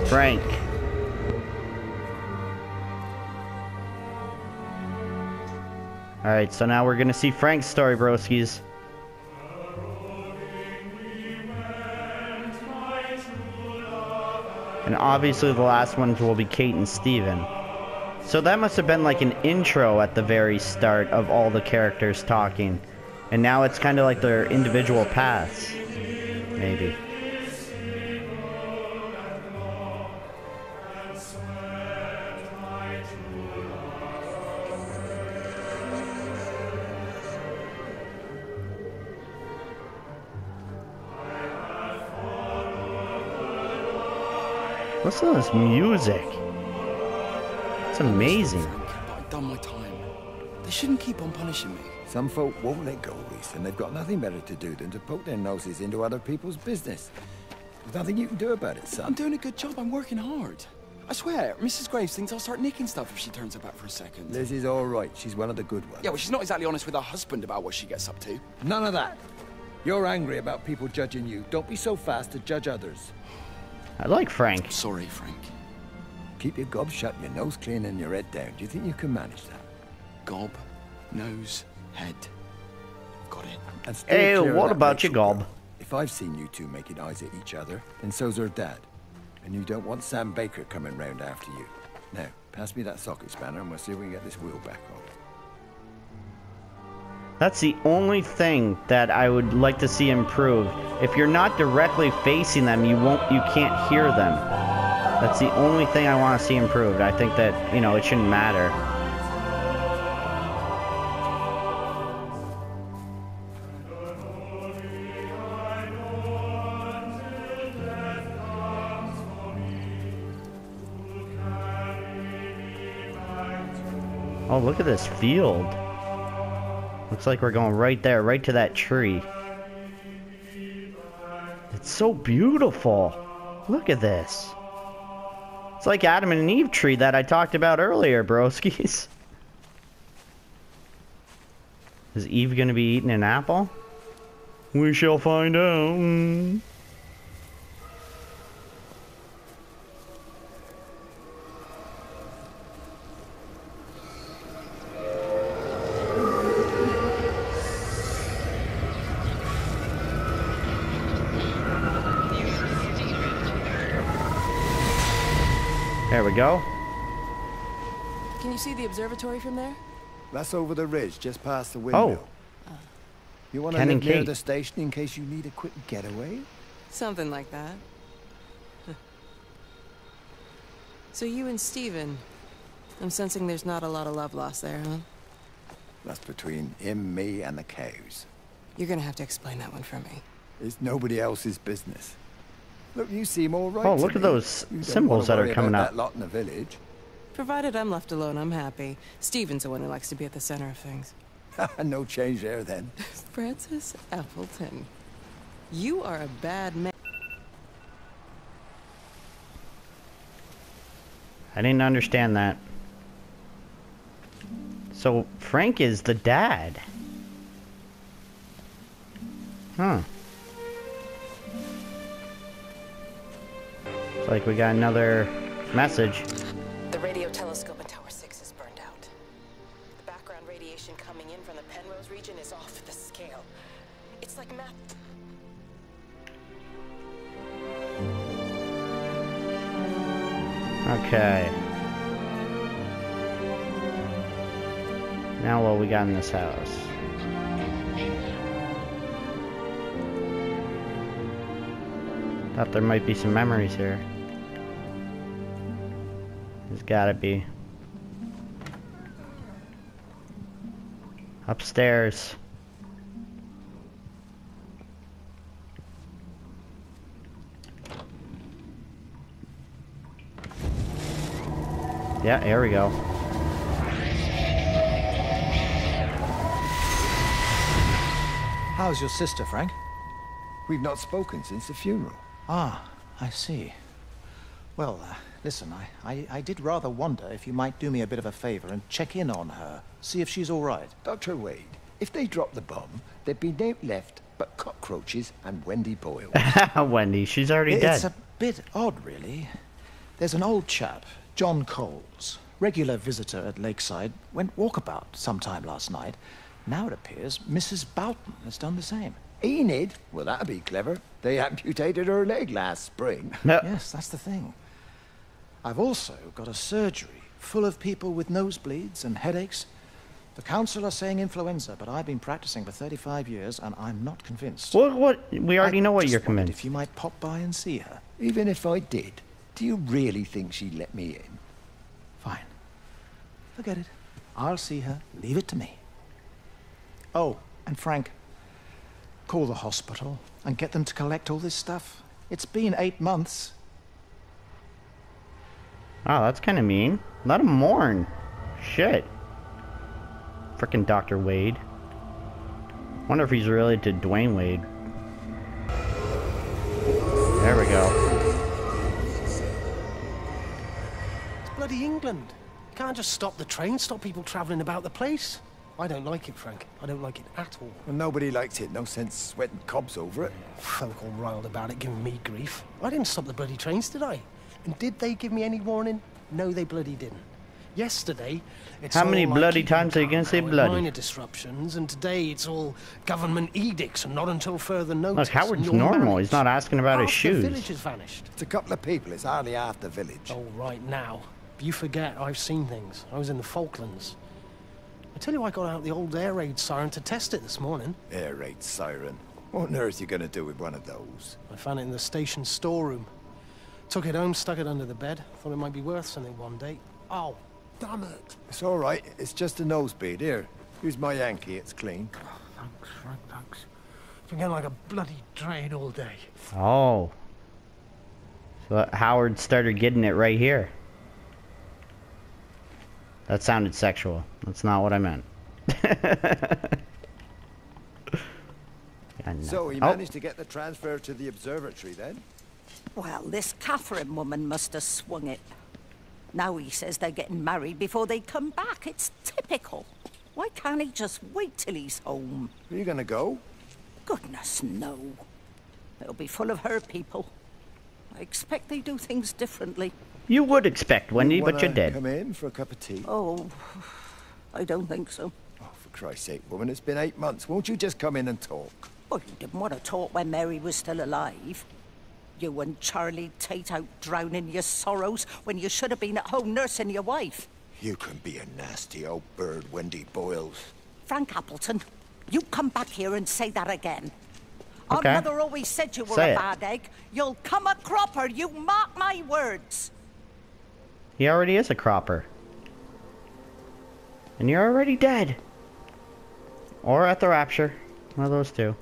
Frank. Alright, so now we're gonna see Frank's story, broskies. And obviously the last ones will be Kate and Steven. So that must have been like an intro at the very start of all the characters talking. And now it's kind of like their individual paths. Maybe. Listen to this music. It's amazing. I've done my time. They shouldn't keep on punishing me. Some folk won't let go, Reese, and they've got nothing better to do than to poke their noses into other people's business. There's nothing you can do about it, son. I'm doing a good job. I'm working hard. I swear, Mrs. Graves thinks I'll start nicking stuff if she turns her back for a second. Liz is all right. She's one of the good ones. Yeah, well, she's not exactly honest with her husband about what she gets up to. None of that. You're angry about people judging you. Don't be so fast to judge others. I like Frank. Sorry, Frank. Keep your gob shut, your nose clean, and your head down. Do you think you can manage that? Gob, nose, head. Got it. And stay Hey, clear of what that about you, Rachel Gob? girl. If I've seen you two making eyes at each other, then so's her dad. And you don't want Sam Baker coming round after you. Now, pass me that socket spanner and we'll see if we can get this wheel back on. That's the only thing that I would like to see improved. If you're not directly facing them, you can't hear them. That's the only thing I want to see improved. I think that, you know, it shouldn't matter. Oh, look at this field. Looks like we're going right there, right to that tree. It's so beautiful. Look at this. It's like Adam and Eve tree that I talked about earlier, broskies. Is Eve gonna be eating an apple? We shall find out. There we go. Can you see the observatory from there? That's over the ridge, just past the windmill. Oh. You want to Ken live and near Kate. the station in case you need a quick getaway? Something like that. So you and Steven, I'm sensing there's not a lot of love lost there, huh? That's between him, me, and the cows. You're gonna have to explain that one for me. It's nobody else's business. Look, you seem all right. Oh, to look at me. those You don't symbols wanna that are worry coming about up. that lot in the village. Provided I'm left alone, I'm happy. Steven's the one who likes to be at the center of things. No change there, then. Francis Appleton, you are a bad man. I didn't understand that. So, Frank is the dad. Huh. Looks like we got another message. The radio telescope in Tower 6 is burned out. The background radiation coming in from the Penrose region is off the scale. It's like math. Okay. Now what we got in this house? Thought there might be some memories here. There's gotta be. Upstairs. Yeah, here we go. How's your sister, Frank? We've not spoken since the funeral. Ah, I see. Well, listen, I did rather wonder if you might do me a bit of a favor and check in on her, see if she's all right. Dr. Wade, if they dropped the bomb, there'd be no left but cockroaches and Wendy Boyle. Wendy, she's already It's dead. a bit odd, really. There's an old chap, John Coles, regular visitor at Lakeside, went walkabout sometime last night. Now it appears Mrs. Boughton has done the same. Enid? Well, that'd be clever. They amputated her leg last spring. No. Yes, that's the thing. I've also got a surgery full of people with nosebleeds and headaches. The council are saying influenza, but I've been practicing for 35 years and I'm not convinced. What? We already know what you're Just wondered convinced. if you might pop by and see her. Even if I did, do you really think she'd let me in? Fine. Forget it. I'll see her. Leave it to me. Oh, and Frank, call the hospital and get them to collect all this stuff. It's been 8 months. Oh, that's kind of mean. Let him mourn. Shit. Frickin' Dr. Wade. Wonder if he's related to Dwayne Wade. There we go. It's bloody England. You can't just stop the train, stop people travelling about the place. I don't like it, Frank. I don't like it at all. Well, nobody likes it. No sense sweating cobs over it. Folk all riled about it, giving me grief. I didn't stop the bloody trains, did I? And did they give me any warning? No, they bloody didn't. Yesterday, it's How all many like bloody keeping times are you calm gonna say now and bloody? minor disruptions, and today it's all government edicts and not until further notice. Look, Howard's and you're normal. married. He's not asking about his Half shoes. The village has vanished. It's a couple of people. It's hardly half the village. Oh, right now. You forget I've seen things. I was in the Falklands. I tell you, I got out the old air raid siren to test it this morning. Air raid siren. What on earth are you going to do with one of those? I found it in the station storeroom. Took it home, stuck it under the bed. Thought it might be worth something one day. Oh, damn it. It's all right. It's just a nosebleed. Here, here's my Yankee. It's clean. Thanks, Frank, thanks. Been getting like a bloody train all day. Oh. So Howard started getting it right here. That sounded sexual. That's not what I meant. So he managed to get the transfer to the observatory then? Well, this Catherine woman must have swung it. Now he says they're getting married before they come back. It's typical. Why can't he just wait till he's home? Are you going to go? Goodness, no. It'll be full of her people. I expect they do things differently. You would expect, Wendy, but you Wanna did. Come in for a cup of tea? Oh, I don't think so. Oh, for Christ's sake, woman, it's been 8 months. Won't you just come in and talk? Well, you didn't want to talk when Mary was still alive. You and Charlie Tate out drowning your sorrows when you should have been at home nursing your wife. You can be a nasty old bird, Wendy Boyles. Frank Appleton, you come back here and say that again. Okay. Our mother always said you were Say a it. bad egg. You'll come a cropper, you mark my words. He already is a cropper. And you're already dead. Or at the Rapture. One of those two.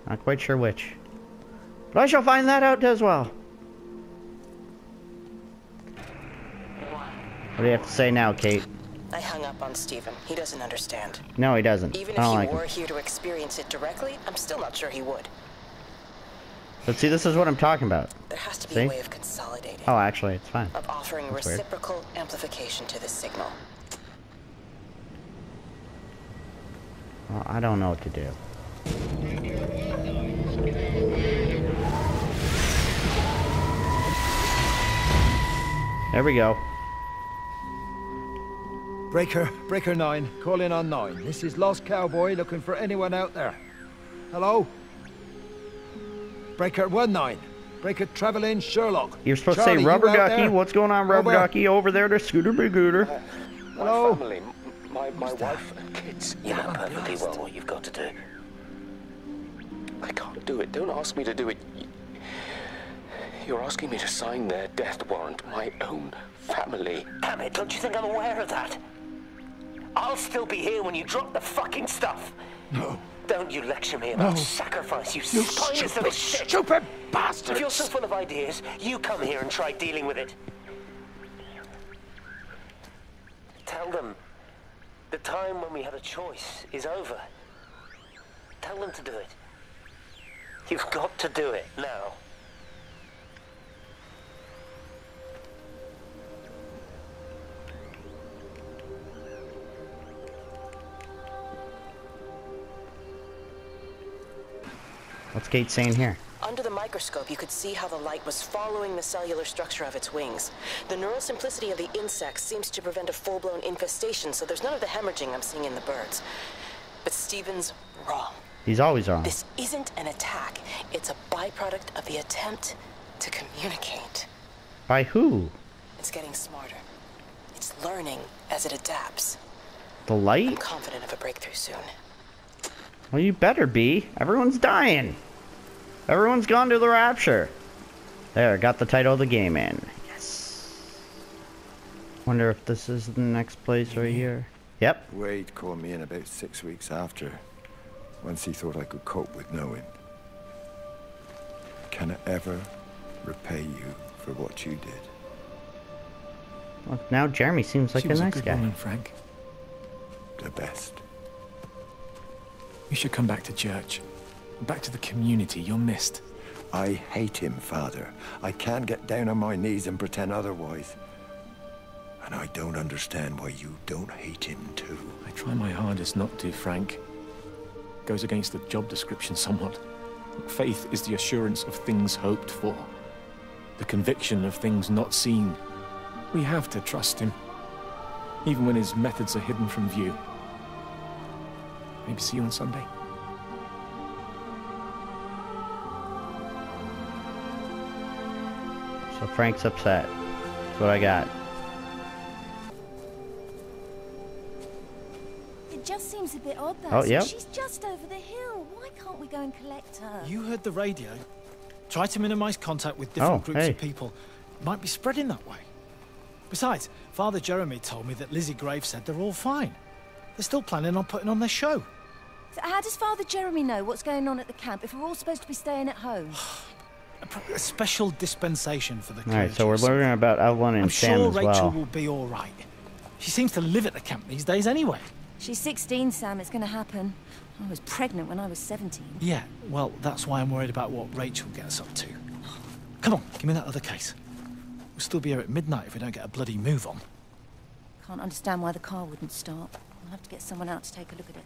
Not quite sure which. But I shall find that out as well. What do you have to say now, Kate? I hung up on Stephen. He doesn't understand. No, he doesn't. Even I if don't he like were him. here to experience it directly, I'm still not sure he would. But see, this is what I'm talking about. There has to be See? a way of consolidating. Oh, actually, it's fine. Of offering That's weird. reciprocal amplification to this signal. Well, I don't know what to do. There we go. Breaker 9, call in on 9. This is Lost Cowboy looking for anyone out there. Hello? Breaker 19. Breaker Travelin' Sherlock. You're supposed Charlie, to say Rubber you out Ducky. there? What's going on, Rubber Over. Ducky? Over there to Scooter Bigooter. Hello? My family, my wife and kids. You know perfectly well what you've got to do. I can't do it. Don't ask me to do it. You're asking me to sign their death warrant. My own family. Damn it, don't you think I'm aware of that? I'll still be here when you drop the fucking stuff. No. Don't you lecture me about sacrifice, you spineless little shit. Stupid If bastards! you're so full of ideas, you come here and try dealing with it. Tell them the time when we had a choice is over. Tell them to do it. You've got to do it now. What's Kate saying here? Under the microscope, you could see how the light was following the cellular structure of its wings. The neural simplicity of the insects seems to prevent a full-blown infestation, so there's none of the hemorrhaging I'm seeing in the birds. But Stephen's wrong. He's always wrong. This isn't an attack. It's a byproduct of the attempt to communicate. By who? It's getting smarter. It's learning as it adapts. The light? I'm confident of a breakthrough soon. Well, you better be. Everyone's dying. Everyone's gone to the Rapture. There, got the title of the game in. Yes. Wonder if this is the next place right here. Yep. Wade called me in about 6 weeks after. Once he thought I could cope with knowing. Can I ever repay you for what you did? Well, now Jeremy seems like a nice good guy. Woman, Frank. The best. You should come back to church. Back to the community. You're missed. I hate him, Father. I can't get down on my knees and pretend otherwise. And I don't understand why you don't hate him too. I try my hardest not to, Frank. Goes against the job description somewhat. Faith is the assurance of things hoped for. The conviction of things not seen. We have to trust him. Even when his methods are hidden from view. Maybe see you on Sunday. So Frank's upset. That's what I got. It just seems a bit odd, though. Oh, yeah. She's just over the hill. Why can't we go and collect her? You heard the radio. Try to minimize contact with different groups of people. It might be spreading that way. Besides, Father Jeremy told me that Lizzie Graves said they're all fine. They're still planning on putting on their show. So how does Father Jeremy know what's going on at the camp if we're all supposed to be staying at home? A special dispensation for the clergy. Alright, so we're learning about Evelyn and Sam I'm as sure well. Rachel will be all right. She seems to live at the camp these days anyway. She's 16, Sam. It's going to happen. I was pregnant when I was 17. Yeah, well, that's why I'm worried about what Rachel gets up to. Come on, give me that other case. We'll still be here at midnight if we don't get a bloody move on. Can't understand why the car wouldn't start. I'll have to get someone out to take a look at it.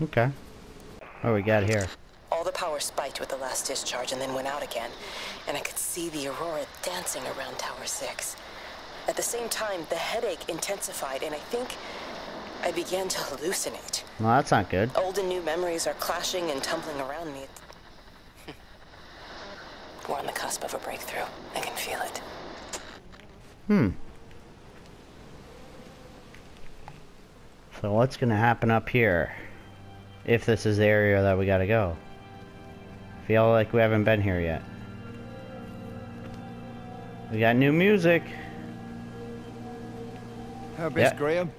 Okay. What do we got here? All the power spiked with the last discharge and then went out again, and I could see the aurora dancing around Tower 6. At the same time, the headache intensified, and I think I began to hallucinate. Well, that's not good. Old and new memories are clashing and tumbling around me. We're on the cusp of a breakthrough. I can feel it. So what's gonna happen up here? If this is the area that we gotta go. Feel like we haven't been here yet. We got new music. How Miss Graham?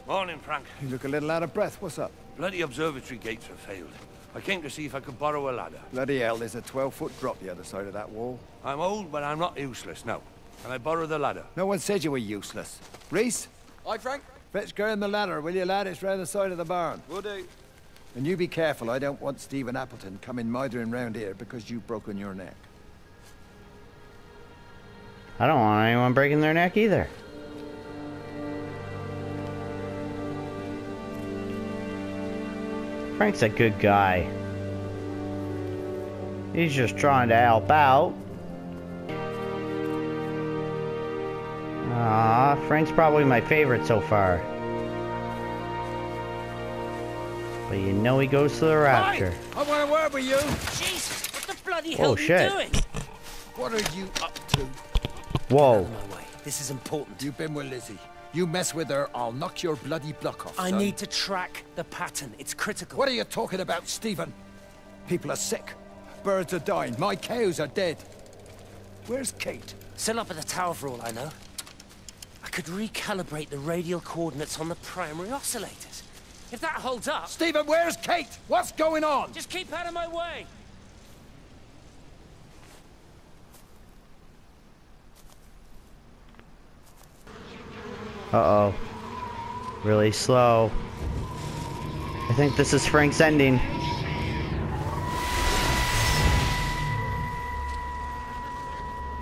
Morning, Frank. You look a little out of breath. What's up? Bloody observatory gates have failed. I came to see if I could borrow a ladder. Bloody hell, there's a 12-foot drop the other side of that wall. I'm old, but I'm not useless, no. Can I borrow the ladder? No one said you were useless. Reese? Aye, Frank? Fetch Graham the ladder, will you, lad? It's round the side of the barn. Will do. And you be careful. I don't want Stephen Appleton coming mithering round here because you've broken your neck. I don't want anyone breaking their neck either. Frank's a good guy. He's just trying to help out. Frank's probably my favorite so far. But you know he goes to the Rapture. I want a word with you. Jesus, what the bloody hell are you shit. doing? What are you up to? Whoa. Out of my way. This is important. You've been with Lizzie. You mess with her, I'll knock your bloody block off, I son. need to track the pattern. It's critical. What are you talking about, Stephen? People are sick. Birds are dying. My cows are dead. Where's Kate? Still up at the tower for all I know. I could recalibrate the radial coordinates on the primary oscillators. If that holds up... Stephen, where's Kate? What's going on? Just keep out of my way. Uh-oh. Really slow. I think this is Frank's ending.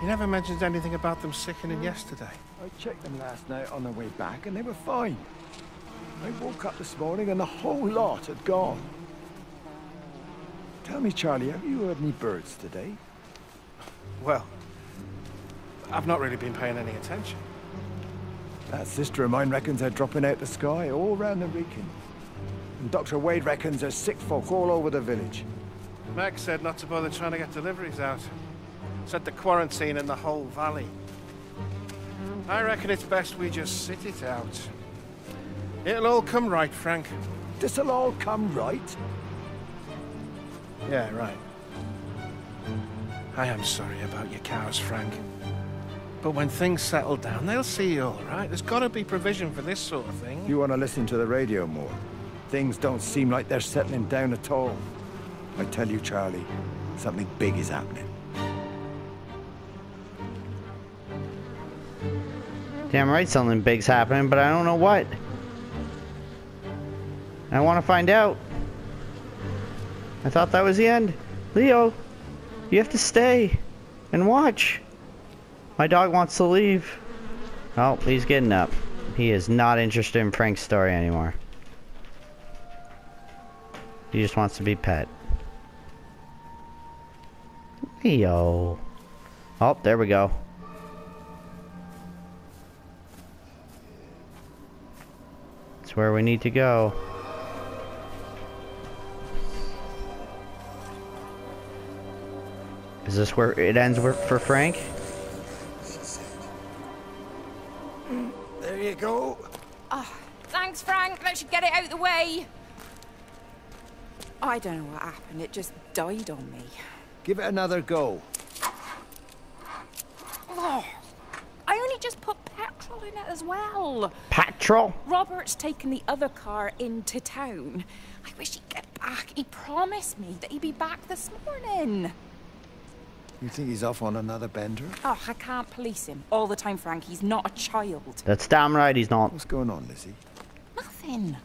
He never mentions anything about them sickening yesterday. I checked them last night on the way back and they were fine. I woke up this morning and the whole lot had gone. Tell me, Charlie, have you heard any birds today? Well, I've not really been paying any attention. That sister of mine reckons they're dropping out the sky all round the Wrekin. And Dr. Wade reckons there's sick folk all over the village. Meg said not to bother trying to get deliveries out. Said the quarantine in the whole valley. I reckon it's best we just sit it out. It'll all come right, Frank. This'll all come right? Yeah, right. I am sorry about your cows, Frank. But when things settle down, they'll see you all right. There's got to be provision for this sort of thing. You want to listen to the radio more? Things don't seem like they're settling down at all. I tell you, Charlie, something big is happening. Damn right something big's happening, but I don't know what. I want to find out. I thought that was the end. Leo, you have to stay and watch. My dog wants to leave. Oh, he's getting up. He is not interested in Frank's story anymore. He just wants to be pet. Leo. Oh, there we go. That's where we need to go. Is this where it ends for Frank? There you go. Oh, thanks, Frank. Let's get it out of the way. I don't know what happened. It just died on me. Give it another go. Oh, I only just put petrol in it as well. Petrol? Robert's taken the other car into town. I wish he'd get back. He promised me that he'd be back this morning. You think he's off on another bender? Oh, I can't police him all the time, Frank. He's not a child. That's damn right he's not. What's going on, Lizzie? Nothing.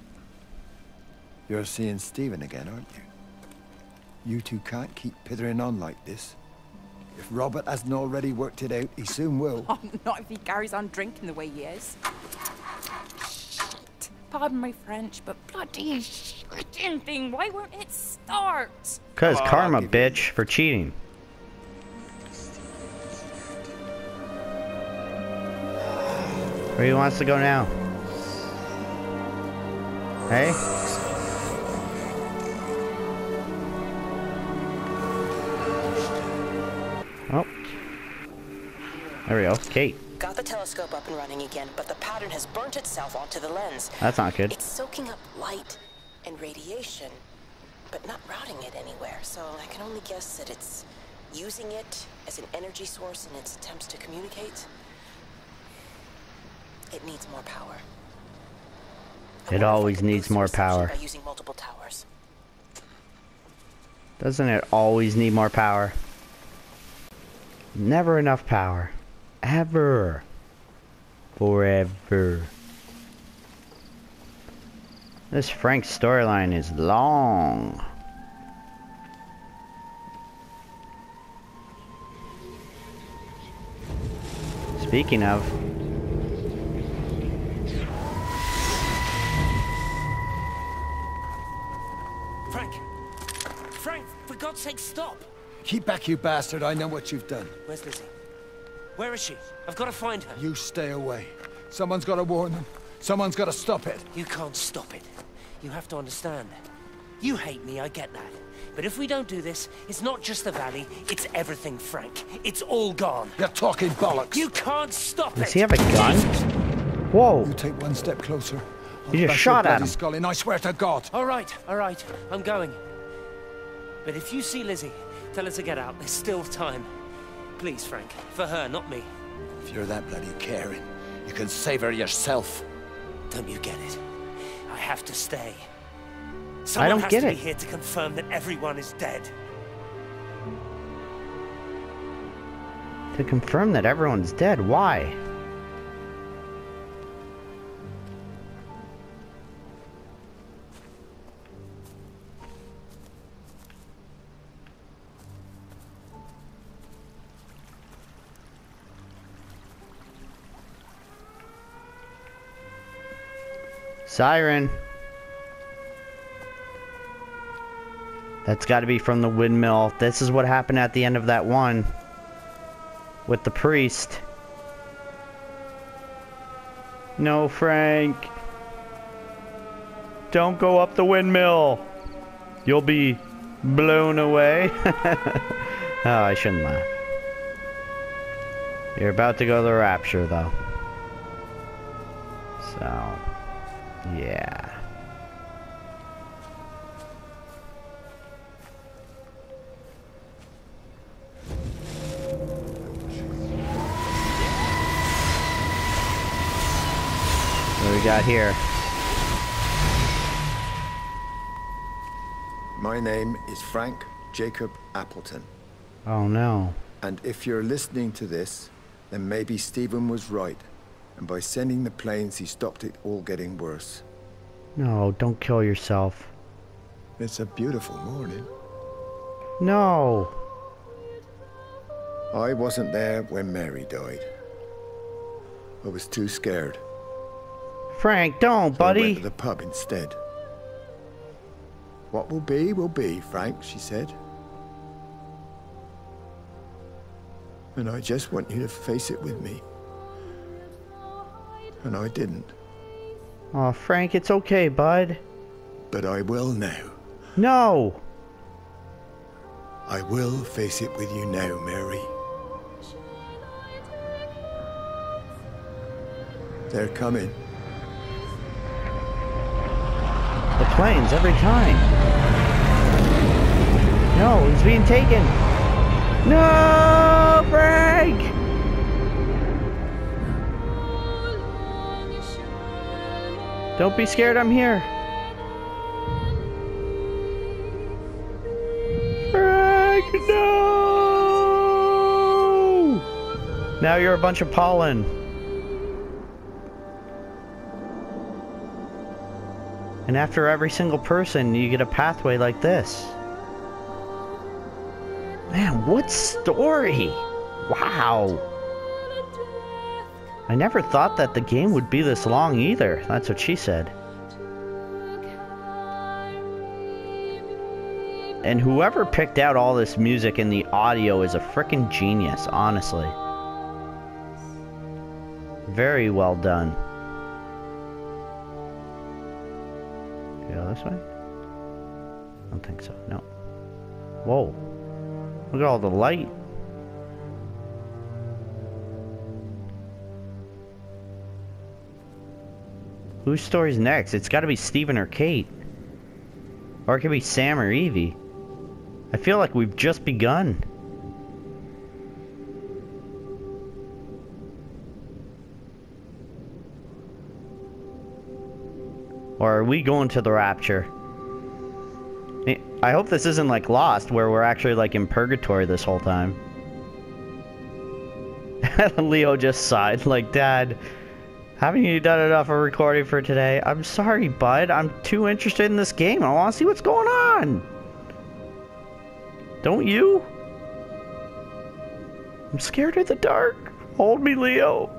You're seeing Stephen again, aren't you? You two can't keep pithering on like this. If Robert hasn't already worked it out, he soon will. Oh, not if he carries on drinking the way he is. Shit. Pardon my French, but bloody shitting thing. Why won't it start? Cause karma, bitch, for cheating. Where he wants to go now? Hey? Oh. There we go. Kate. Got the telescope up and running again, but the pattern has burnt itself onto the lens. That's not good. It's soaking up light and radiation, but not routing it anywhere, so I can only guess that it's using it as an energy source in its attempts to communicate. It needs more power. It always needs more power. By using multiple towers. Doesn't it always need more power? Never enough power. Ever. Forever. This Frank storyline is long. Speaking of... Frank, for God's sake, stop! Keep back, you bastard. I know what you've done. Where's Lizzie? Where is she? I've got to find her. You stay away. Someone's got to warn them. Someone's got to stop it. You can't stop it. You have to understand. You hate me, I get that. But if we don't do this, it's not just the valley, it's everything, Frank. It's all gone. You're talking bollocks. You can't stop it. Does he have a gun? Whoa. You take one step closer. You just shot at him. Skull in, I swear to God. All right, I'm going. But if you see Lizzie, tell her to get out. There's still time. Please, Frank. For her, not me. If you're that bloody caring, you can save her yourself. Don't you get it? I have to stay. I Someone don't has get to it. be here to confirm that everyone is dead. To confirm that everyone's dead, why? Siren. That's got to be from the windmill. This is what happened at the end of that one. With the priest. No, Frank. Don't go up the windmill. You'll be blown away. Oh, I shouldn't laugh. You're about to go to the Rapture, though. So, yeah. What do we got here? My name is Frank Jacob Appleton. Oh no. And if you're listening to this, then maybe Stephen was right. And by sending the planes, he stopped it all getting worse. No, don't kill yourself. It's a beautiful morning. No. I wasn't there when Mary died. I was too scared. Frank, don't, buddy. I went to the pub instead. What will be, Frank, she said. And I just want you to face it with me. And I didn't. Oh, Frank, it's okay, bud. But I will now. No. I will face it with you now, Mary. They're coming. The planes, every time. No, he's being taken. No, Frank! Don't be scared, I'm here. Frank, no! Now you're a bunch of pollen. And after every single person, you get a pathway like this. Man, what story! Wow! I never thought that the game would be this long either. That's what she said. And whoever picked out all this music and the audio is a frickin' genius, honestly. Very well done. Go this way? I don't think so, no. Whoa. Look at all the light. Whose story's next? It's gotta be Stephen or Kate. Or it could be Sam or Evie. I feel like we've just begun. Or are we going to the Rapture? I hope this isn't like Lost, where we're actually like in purgatory this whole time. Leo just sighed, like, Dad, haven't you done enough of recording for today? I'm sorry, bud. I'm too interested in this game. I want to see what's going on. Don't you? I'm scared of the dark. Hold me, Leo.